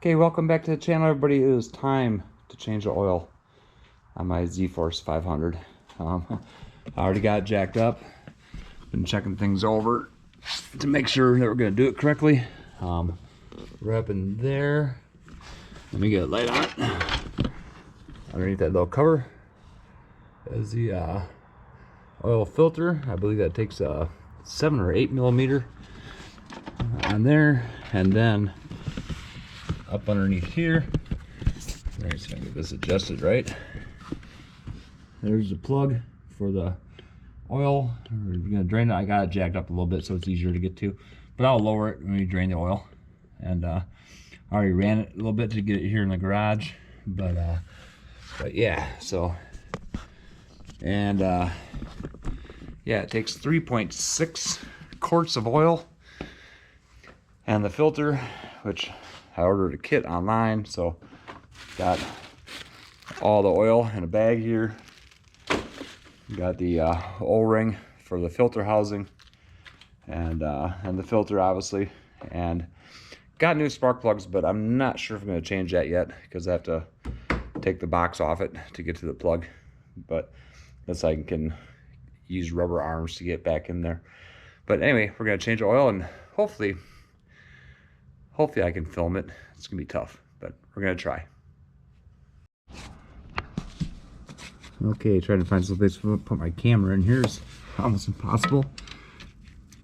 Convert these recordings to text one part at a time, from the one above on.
Okay, welcome back to the channel, everybody. It is time to change the oil on my ZForce 500. I already got it jacked up. Been checking things over to make sure that we're going to do it correctly. We're up in there. Let me get a light on it. Underneath that little cover is the oil filter. I believe that takes a 7 or 8 millimeter on there, and then up underneath here. Alright, so I can get this adjusted right. There's the plug for the oil. We're gonna drain it. I got it jacked up a little bit so it's easier to get to, but I'll lower it when we drain the oil. And I already ran it a little bit to get it here in the garage, but yeah. So, and yeah, it takes 3.6 quarts of oil, and the filter, which I ordered a kit online, so got all the oil in a bag here. Got the O-ring for the filter housing, and the filter, obviously, and got new spark plugs, but I'm not sure if I'm going to change that yet because I have to take the box off it to get to the plug. But that's I can use rubber arms to get back in there. But anyway, we're going to change the oil, and hopefully I can film it. It's gonna be tough, but we're gonna try. Okay, trying to find some place to put my camera in here is almost impossible.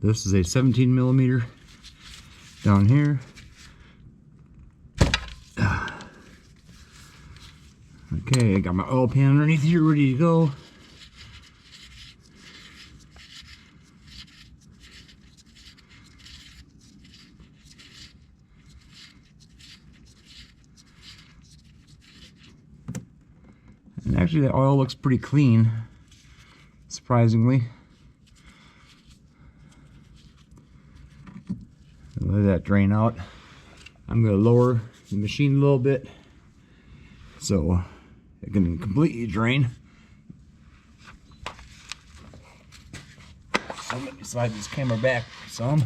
This is a 17 millimeter down here. Okay, I got my oil pan underneath here ready to go. And actually the oil looks pretty clean, surprisingly. Let that drain out. I'm going to lower the machine a little bit so it can completely drain. So let me slide this camera back some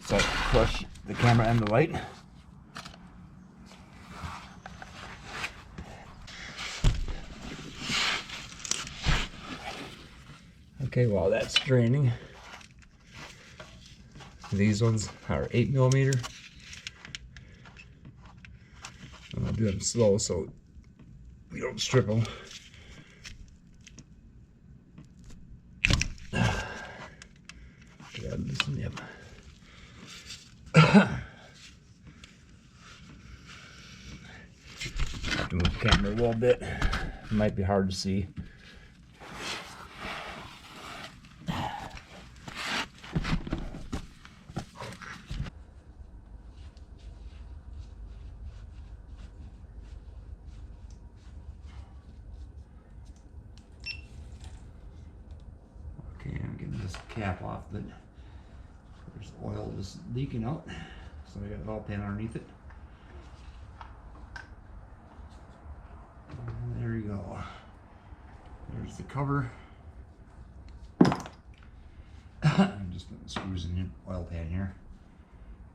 so I can push the camera and the light. Okay, while that's draining, these ones are 8 millimeter. I'll do them slow so we don't strip them. Gotta loosen them. Have to move the camera a little bit. It might be hard to see. Okay, I'm getting this cap off, but there's oil just leaking out, so I got an oil pan underneath it. And there you go. There's the cover. I'm just putting the screws in the oil pan here.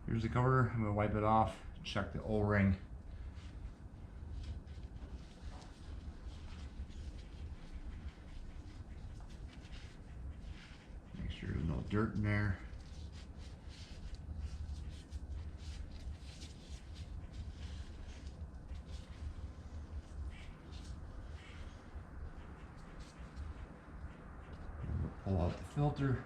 Here's the cover. I'm going to wipe it off, check the O-ring. Make sure there's no dirt in there. Pull out the filter.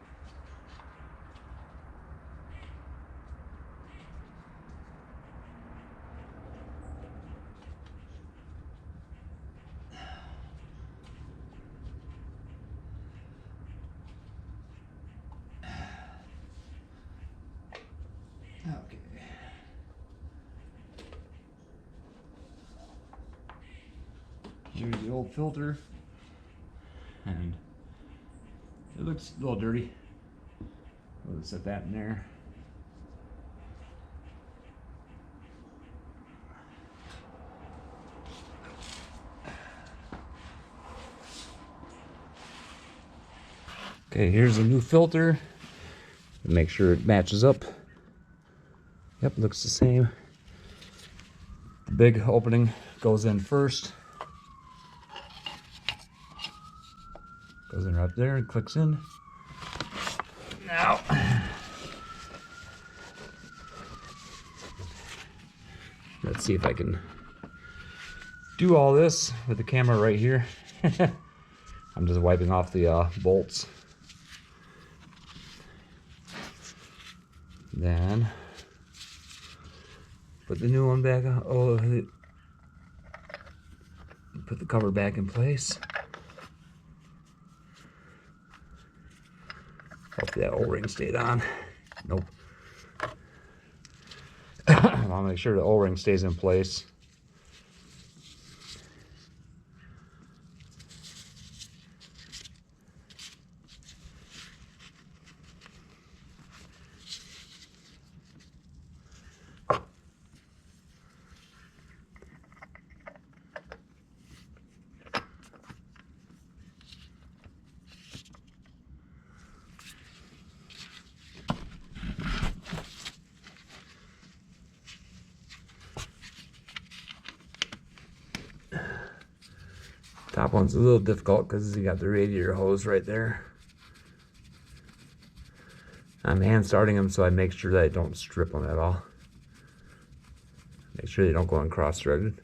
Okay. Here's the old filter, and it looks a little dirty. We'll set that in there. Okay, here's a new filter. Make sure it matches up. Yep, looks the same. The big opening goes in first. Goes in right there and clicks in. Now, let's see if I can do all this with the camera right here. I'm just wiping off the bolts. Then put the new one back on. Oh, put the cover back in place. Hopefully that O-ring stayed on. Nope. I'll make sure the O-ring stays in place. Top one's a little difficult because you got the radiator hose right there. I'm hand starting them so I make sure that I don't strip them at all. Make sure they don't go uncross-threaded.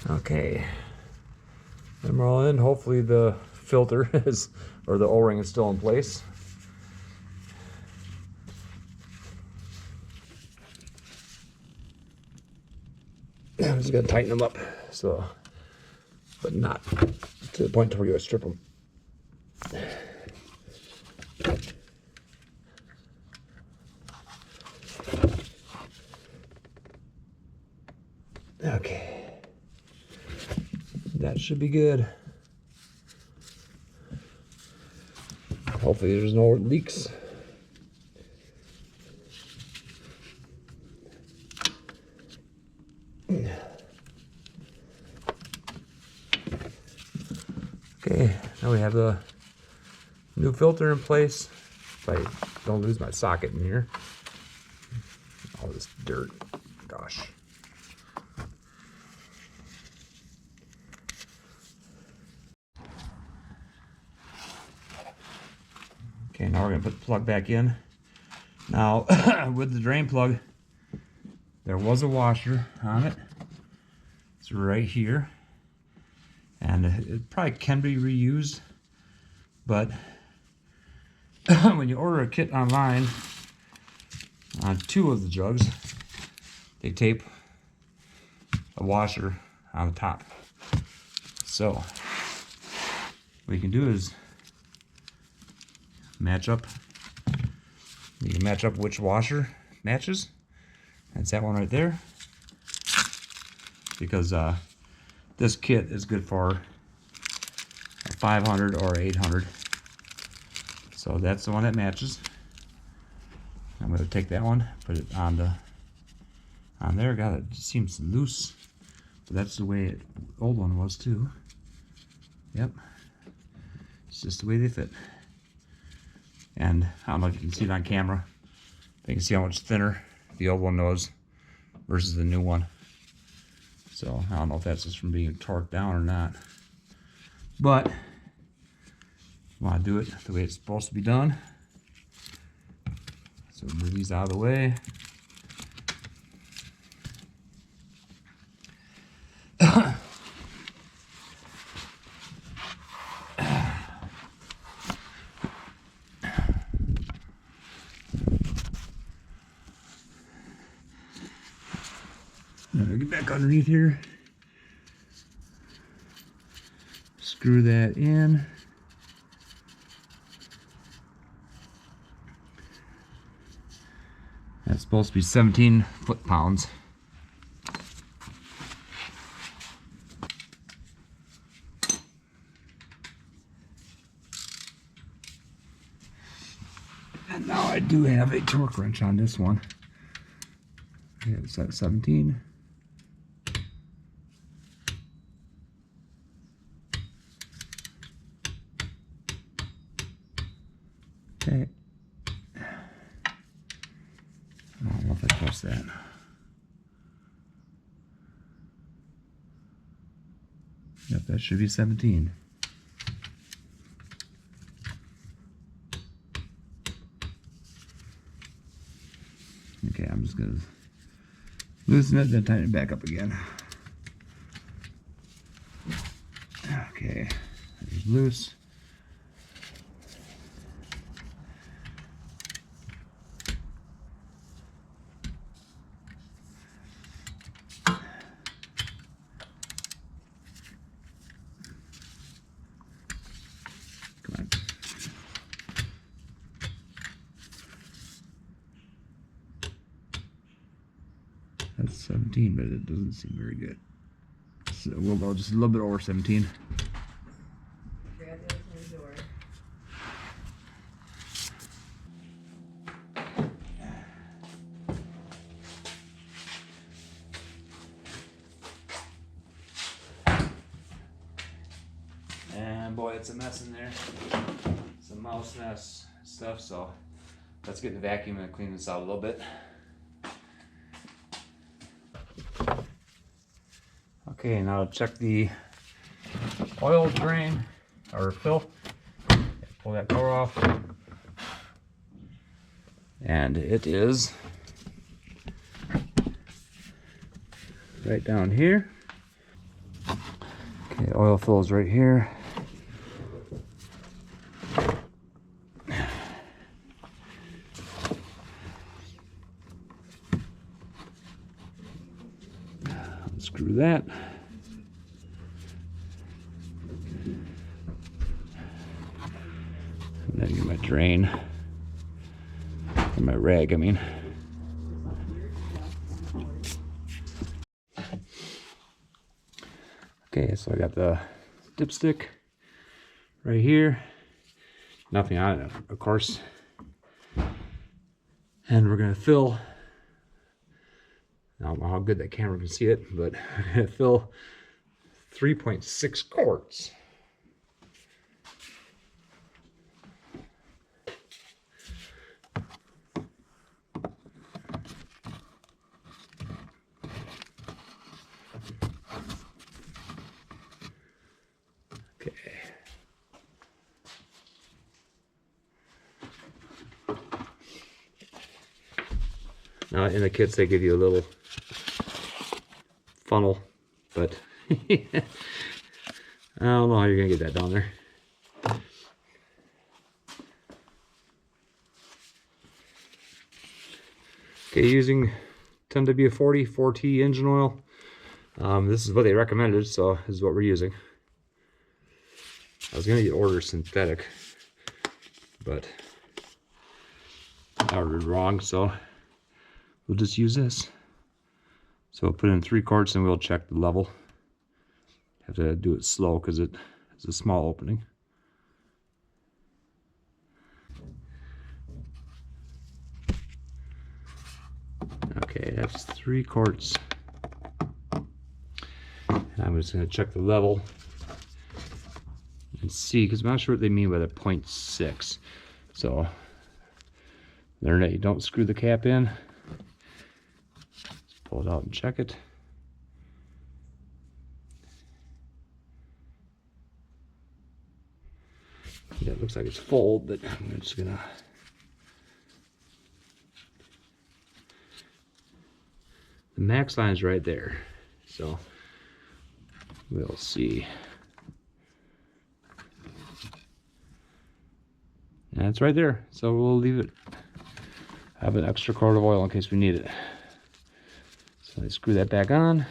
Okay, then we're all in. Hopefully the filter is, or the O-ring is still in place. I'm just gonna tighten them up, so, but not to the point where you strip them. Okay. That should be good. Hopefully there's no leaks. Okay, now we have the new filter in place. If I don't lose my socket in here. All this dirt, gosh. Okay, now we're gonna put the plug back in. Now, with the drain plug, there was a washer on it. It's right here. And it probably can be reused, but when you order a kit online, on 2 of the jugs, they tape a washer on the top. So, what you can do is match up. You can match up which washer matches. That's that one right there. Because this kit is good for a 500 or 800. So that's the one that matches. I'm going to take that one, put it on there. God, it seems loose, but that's the way the old one was too. Yep, it's just the way they fit. And I don't know if you can see it on camera. You can see how much thinner the old one was versus the new one. So I don't know if that's just from being torqued down or not. But you want to do it the way it's supposed to be done. So move these out of the way. Get back underneath here. Screw that in. It's supposed to be 17 foot-pounds. And now I do have a torque wrench on this one. Yeah, it's at 17. Okay. I don't know if I trust that. Yep, that should be 17. Okay, I'm just gonna loosen it, then tighten it back up again. Okay, it's loose. Come on. That's 17, but it doesn't seem very good. So we'll go just a little bit over 17. Grab the other door. And boy, it's a mess in there. Some mouse nest stuff, so let's get the vacuum and clean this out a little bit. Okay, now check the oil drain or fill. Pull that cover off. And it is right down here. Okay, oil fill is right here. Unscrew that. And then get my drain. Or my rag, I mean. Okay, so I got the dipstick right here. Nothing on it, of course. And we're gonna fill, I don't know how good that camera can see it, but we're gonna fill 3.6 quarts. Okay. Now in the kits they give you a little funnel, but I don't know how you're gonna get that down there. Okay, using 10W40 4T engine oil. This is what they recommended, so this is what we're using. I was gonna order synthetic, but I ordered wrong, so we'll just use this. So we'll put in 3 quarts and we'll check the level. Have to do it slow because it is a small opening. Okay, that's 3 quarts. And I'm just gonna check the level and see, because I'm not sure what they mean by the 0.6. So learn that you don't screw the cap in. Just pull it out and check it. Yeah, it looks like it's full, but I'm just gonna the max line is right there, so we'll see. And it's right there, so we'll leave it. Have an extra quart of oil in case we need it. So I screw that back on.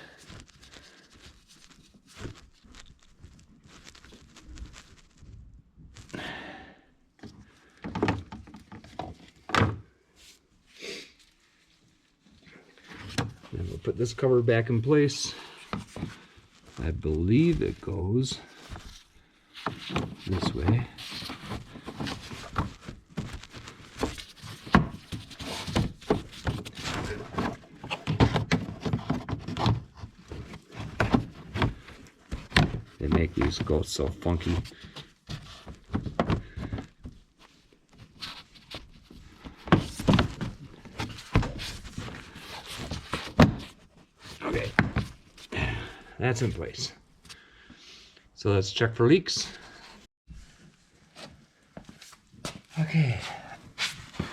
And we'll put this cover back in place. I believe it goes this way. They make these go so funky. Okay, that's in place. So let's check for leaks. Okay.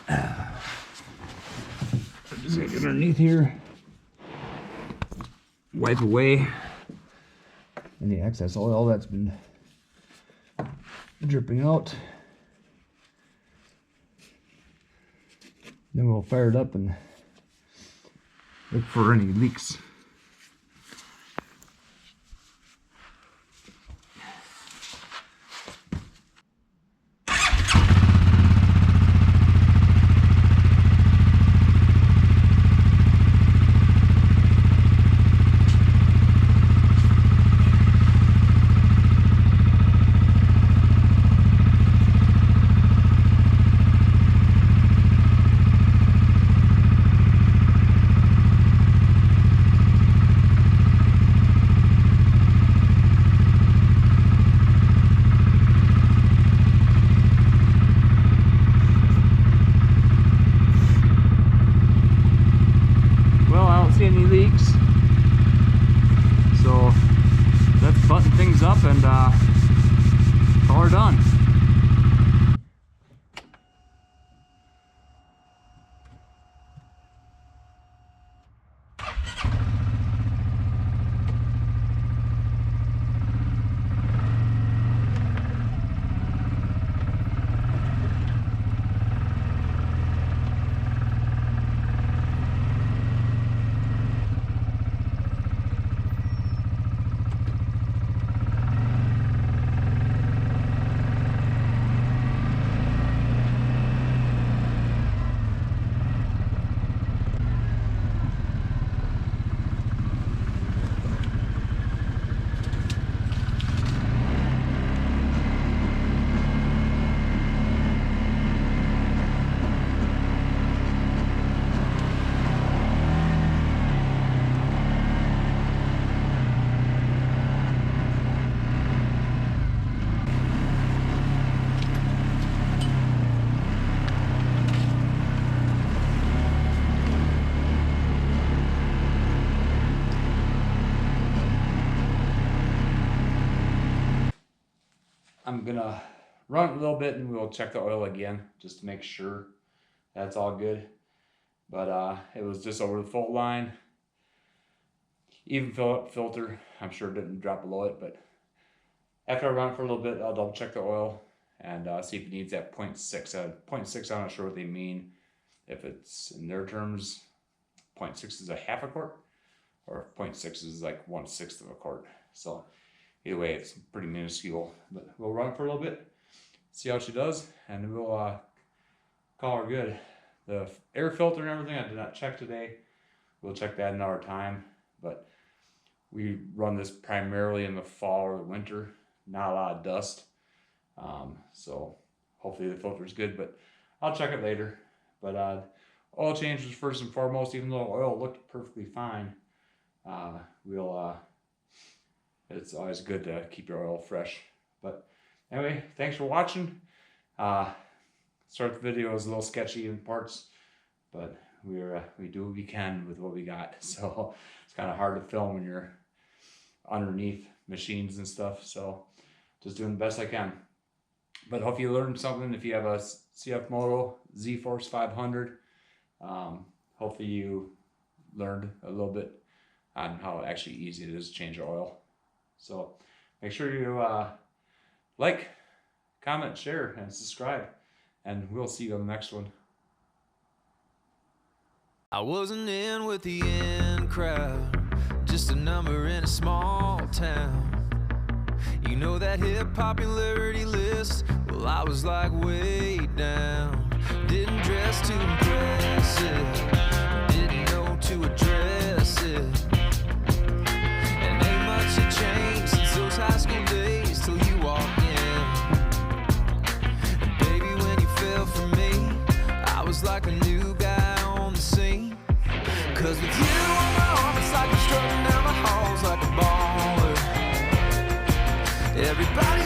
I'm just gonna get underneath here, wipe away any excess oil that's been dripping out. Then we'll fire it up and look for any leaks. Any leaks, so let's button things up and call her done. I'm gonna run it a little bit and we'll check the oil again just to make sure that's all good. But it was just over the fault line. Even filter, I'm sure it didn't drop below it, but after I run it for a little bit, I'll double check the oil and see if it needs that 0.6. 0.6, I'm not sure what they mean. If it's in their terms, 0.6 is a half a quart, or 0.6 is like 1/6 of a quart. So either way, it's pretty minuscule, but we'll run it for a little bit, see how she does, and we'll call her good. The air filter and everything, I did not check today. We'll check that another time, but we run this primarily in the fall or the winter, not a lot of dust. So hopefully the filter is good, but I'll check it later. But oil change was first and foremost, even though oil looked perfectly fine. It's always good to keep your oil fresh. But anyway, thanks for watching. Start the video was a little sketchy in parts, but we do what we can with what we got. So it's kind of hard to film when you're underneath machines and stuff. So just doing the best I can. But hope you learned something. If you have a CF Moto ZForce 500, hopefully you learned a little bit on how actually easy it is to change your oil. So make sure you like, comment, share, and subscribe. And we'll see you on the next one. I wasn't in with the in crowd, just a number in a small town. You know that hip popularity list? Well, I was like way down. Didn't dress too impressive, didn't know to address just like a new guy on the scene. Cause with you on my arm, it's like I'm strutting down the halls like a baller. Everybody